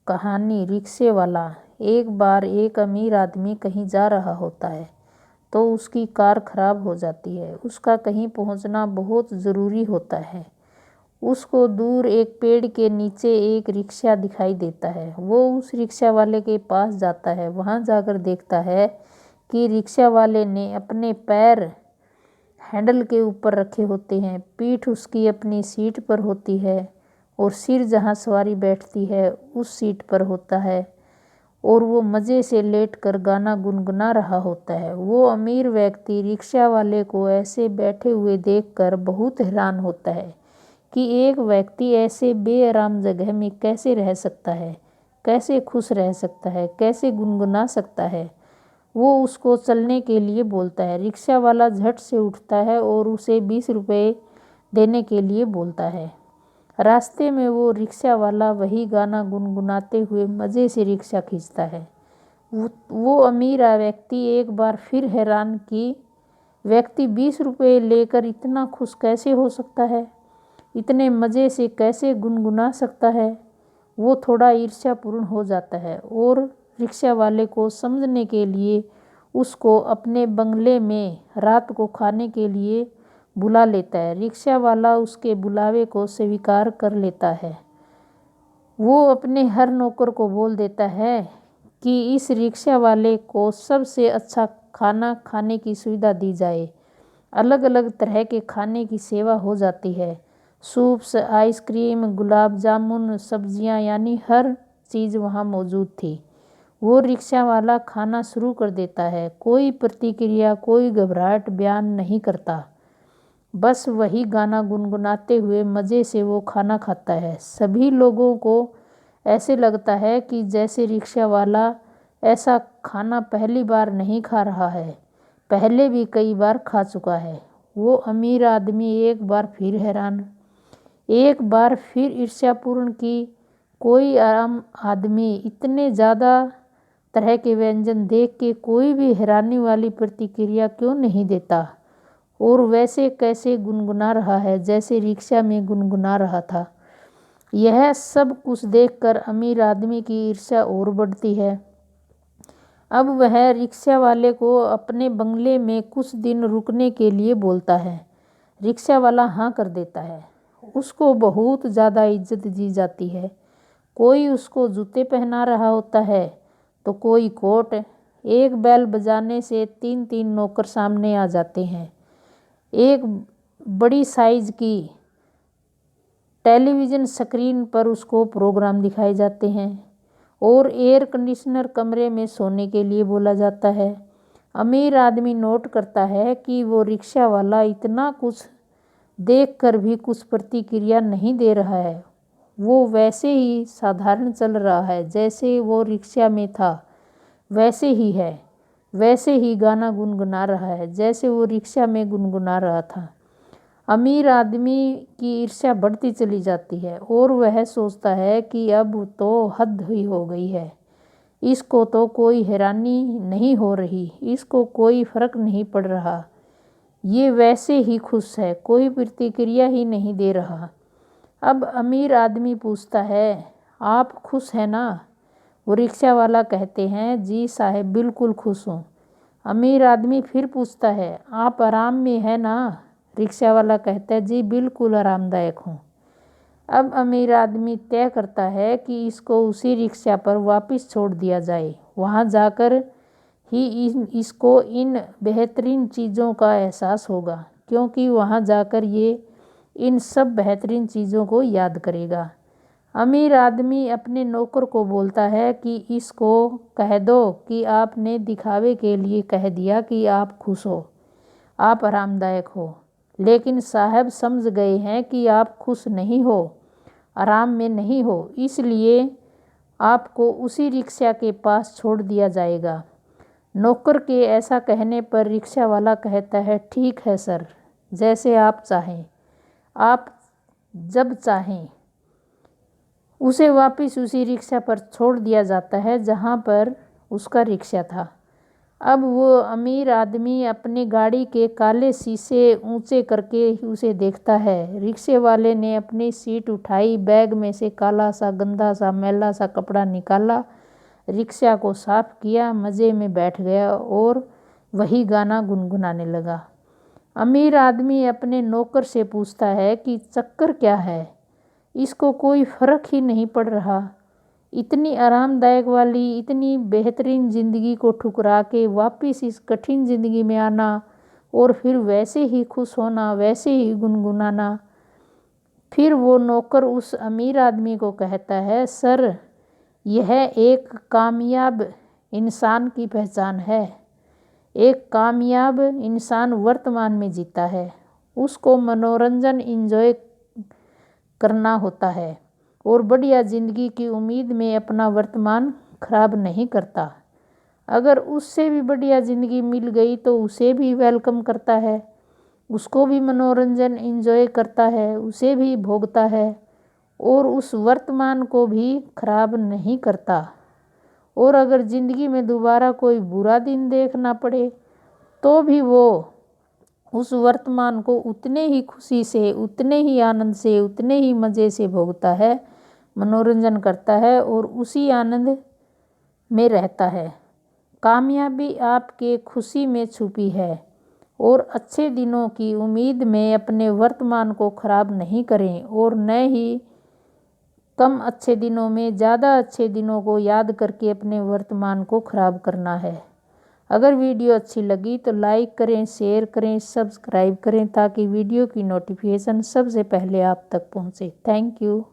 कहानी रिक्शे वाला। एक बार एक अमीर आदमी कहीं जा रहा होता है तो उसकी कार खराब हो जाती है। उसका कहीं पहुंचना बहुत ज़रूरी होता है। उसको दूर एक पेड़ के नीचे एक रिक्शा दिखाई देता है। वो उस रिक्शा वाले के पास जाता है। वहां जाकर देखता है कि रिक्शा वाले ने अपने पैर हैंडल के ऊपर रखे होते हैं, पीठ उसकी अपनी सीट पर होती है और सिर जहां सवारी बैठती है उस सीट पर होता है, और वो मज़े से लेटकर गाना गुनगुना रहा होता है। वो अमीर व्यक्ति रिक्शा वाले को ऐसे बैठे हुए देखकर बहुत हैरान होता है कि एक व्यक्ति ऐसे बेआराम जगह में कैसे रह सकता है, कैसे खुश रह सकता है, कैसे गुनगुना सकता है। वो उसको चलने के लिए बोलता है। रिक्शा वाला झट से उठता है और उसे 20 रुपये देने के लिए बोलता है। रास्ते में वो रिक्शा वाला वही गाना गुनगुनाते हुए मज़े से रिक्शा खींचता है। वो अमीर व्यक्ति एक बार फिर हैरान कि व्यक्ति 20 रुपये लेकर इतना खुश कैसे हो सकता है, इतने मज़े से कैसे गुनगुना सकता है। वो थोड़ा ईर्ष्यापूर्ण हो जाता है और रिक्शा वाले को समझने के लिए उसको अपने बंगले में रात को खाने के लिए बुला लेता है। रिक्शा वाला उसके बुलावे को स्वीकार कर लेता है। वो अपने हर नौकर को बोल देता है कि इस रिक्शा वाले को सबसे अच्छा खाना खाने की सुविधा दी जाए। अलग अलग तरह के खाने की सेवा हो जाती है। सूप्स, आइसक्रीम, गुलाब जामुन, सब्जियां, यानी हर चीज़ वहाँ मौजूद थी। वो रिक्शा वाला खाना शुरू कर देता है। कोई प्रतिक्रिया, कोई घबराहट बयान नहीं करता। बस वही गाना गुनगुनाते हुए मज़े से वो खाना खाता है। सभी लोगों को ऐसे लगता है कि जैसे रिक्शा वाला ऐसा खाना पहली बार नहीं खा रहा है, पहले भी कई बार खा चुका है। वो अमीर आदमी एक बार फिर हैरान, एक बार फिर ईर्ष्यापूर्ण कि कोई आम आदमी इतने ज़्यादा तरह के व्यंजन देख के कोई भी हैरानी वाली प्रतिक्रिया क्यों नहीं देता, और वैसे कैसे गुनगुना रहा है जैसे रिक्शा में गुनगुना रहा था। यह सब कुछ देखकर अमीर आदमी की ईर्ष्या और बढ़ती है। अब वह रिक्शा वाले को अपने बंगले में कुछ दिन रुकने के लिए बोलता है। रिक्शा वाला हाँ कर देता है। उसको बहुत ज़्यादा इज्जत दी जाती है। कोई उसको जूते पहना रहा होता है तो कोई कोट। एक बैल बजाने से 3-3 नौकर सामने आ जाते हैं। एक बड़ी साइज की टेलीविज़न स्क्रीन पर उसको प्रोग्राम दिखाए जाते हैं और एयर कंडीशनर कमरे में सोने के लिए बोला जाता है। अमीर आदमी नोट करता है कि वो रिक्शा वाला इतना कुछ देखकर भी कुछ प्रतिक्रिया नहीं दे रहा है। वो वैसे ही साधारण चल रहा है जैसे वो रिक्शा में था, वैसे ही है, वैसे ही गाना गुनगुना रहा है जैसे वो रिक्शा में गुनगुना रहा था। अमीर आदमी की ईर्ष्या बढ़ती चली जाती है और वह सोचता है कि अब तो हद ही हो गई है। इसको तो कोई हैरानी नहीं हो रही, इसको कोई फर्क नहीं पड़ रहा। ये वैसे ही खुश है, कोई प्रतिक्रिया ही नहीं दे रहा। अब अमीर आदमी पूछता है, आप खुश हैं ना? वो रिक्शा वाला कहते हैं, जी साहब बिल्कुल खुश हूँ। अमीर आदमी फिर पूछता है, आप आराम में है ना? रिक्शा वाला कहता है, जी बिल्कुल आरामदायक हूँ। अब अमीर आदमी तय करता है कि इसको उसी रिक्शा पर वापस छोड़ दिया जाए। वहाँ जाकर ही इसको इन बेहतरीन चीज़ों का एहसास होगा, क्योंकि वहाँ जाकर ये इन सब बेहतरीन चीज़ों को याद करेगा। अमीर आदमी अपने नौकर को बोलता है कि इसको कह दो कि आपने दिखावे के लिए कह दिया कि आप खुश हो, आप आरामदायक हो, लेकिन साहब समझ गए हैं कि आप खुश नहीं हो, आराम में नहीं हो, इसलिए आपको उसी रिक्शा के पास छोड़ दिया जाएगा। नौकर के ऐसा कहने पर रिक्शा वाला कहता है, ठीक है सर, जैसे आप चाहें, आप जब चाहें। उसे वापस उसी रिक्शा पर छोड़ दिया जाता है जहाँ पर उसका रिक्शा था। अब वो अमीर आदमी अपनी गाड़ी के काले शीशे ऊंचे करके उसे देखता है। रिक्शे वाले ने अपनी सीट उठाई, बैग में से काला सा गंदा सा मैला सा कपड़ा निकाला, रिक्शा को साफ किया, मज़े में बैठ गया और वही गाना गुनगुनाने लगा। अमीर आदमी अपने नौकर से पूछता है कि चक्कर क्या है, इसको कोई फ़र्क ही नहीं पड़ रहा। इतनी आरामदायक वाली इतनी बेहतरीन ज़िंदगी को ठुकरा के वापस इस कठिन ज़िंदगी में आना और फिर वैसे ही खुश होना, वैसे ही गुनगुनाना। फिर वो नौकर उस अमीर आदमी को कहता है, सर, यह एक कामयाब इंसान की पहचान है। एक कामयाब इंसान वर्तमान में जीता है, उसको मनोरंजन एंजॉय करना होता है और बढ़िया ज़िंदगी की उम्मीद में अपना वर्तमान खराब नहीं करता। अगर उससे भी बढ़िया ज़िंदगी मिल गई तो उसे भी वेलकम करता है, उसको भी मनोरंजन एंजॉय करता है, उसे भी भोगता है और उस वर्तमान को भी खराब नहीं करता। और अगर ज़िंदगी में दोबारा कोई बुरा दिन देखना पड़े तो भी वो उस वर्तमान को उतने ही खुशी से, उतने ही आनंद से, उतने ही मज़े से भोगता है, मनोरंजन करता है और उसी आनंद में रहता है। कामयाबी आपके खुशी में छुपी है और अच्छे दिनों की उम्मीद में अपने वर्तमान को खराब नहीं करें और न ही कम अच्छे दिनों में ज़्यादा अच्छे दिनों को याद करके अपने वर्तमान को खराब करना है। अगर वीडियो अच्छी लगी तो लाइक करें, शेयर करें, सब्सक्राइब करें ताकि वीडियो की नोटिफिकेशन सबसे पहले आप तक पहुंचे। Thank you.